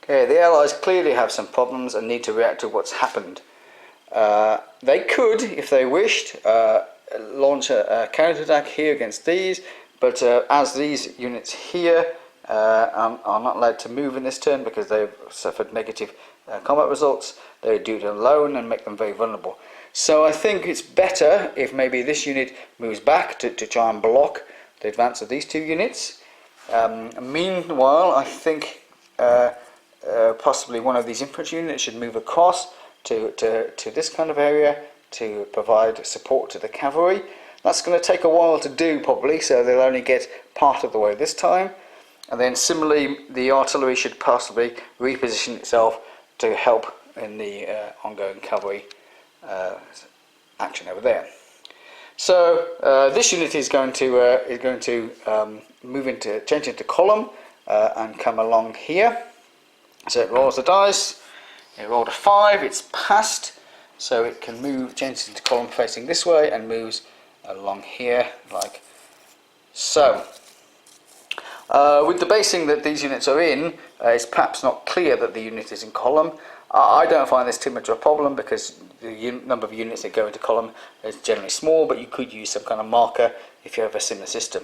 Okay, the Allies clearly have some problems and need to react to what's happened. They could, if they wished, launch a counterattack here against these, but as these units here are not allowed to move in this turn because they've suffered negative combat results, they would do it alone and make them very vulnerable. So I think it's better if maybe this unit moves back to try and block the advance of these two units. Meanwhile, I think possibly one of these infantry units should move across to this kind of area to provide support to the cavalry. That's going to take a while to do probably, so they'll only get part of the way this time. And then similarly, the artillery should possibly reposition itself to help in the ongoing cavalry action over there. So this unit is going to change into column and come along here. So it rolls the dice. It rolled a 5. It's passed, so it can move, changes into column facing this way, and moves along here like so. With the basing that these units are in, it's perhaps not clear that the unit is in column. I don't find this too much of a problem because the number of units that go into column is generally small, but you could use some kind of marker if you have a similar system.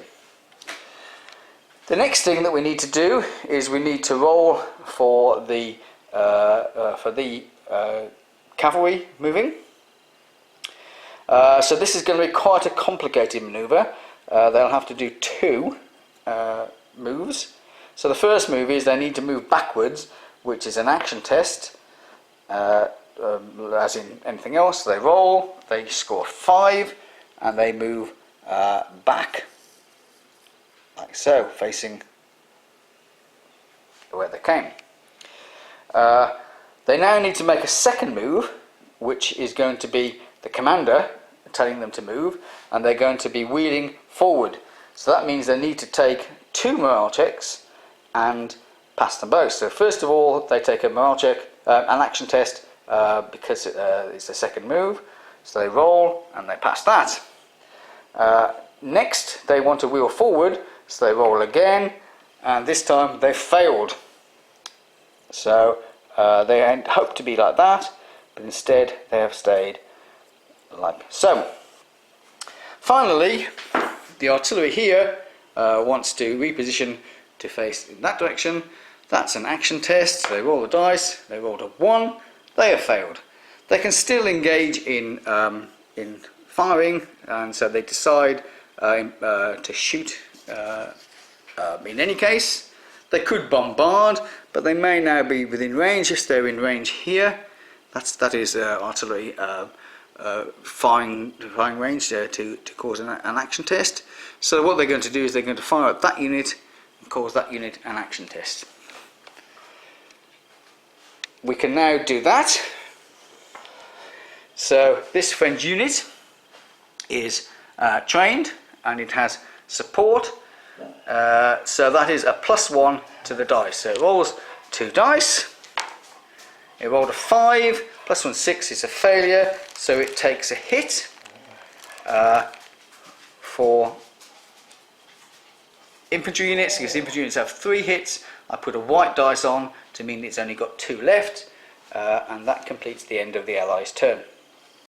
The next thing that we need to do is we need to roll for the cavalry moving. So this is going to be quite a complicated manoeuvre. They'll have to do 2 moves. So the first move is they need to move backwards, which is an action test. As in anything else, they roll, they score 5, and they move back, like so, facing where they came. They now need to make a second move, which is going to be the commander telling them to move, and they're going to be wheeling forward. So that means they need to take 2 morale checks and pass them both. So first of all, they take a morale check, an action test, because it's the second move. So they roll and they pass that. Next, they want to wheel forward, so they roll again, and this time they failed. So they hoped to be like that, but instead they have stayed like so. Finally, the artillery here wants to reposition to face in that direction. That's an action test. They roll the dice. They rolled a 1. They have failed. They can still engage in firing, and so they decide to shoot. In any case, they could bombard, but they may now be within range. If they're in range here, that is artillery firing range to cause an action test. So what they're going to do is they're going to fire at that unit and cause that unit an action test. We can now do that. So this French unit is trained and it has support. So that is a +1 to the dice. So it rolls 2 dice. It rolled a 5. +1 6 is a failure. So it takes a hit for infantry units. Because infantry units have 3 hits. I put a white dice on to mean it's only got 2 left, and that completes the end of the Allies' turn.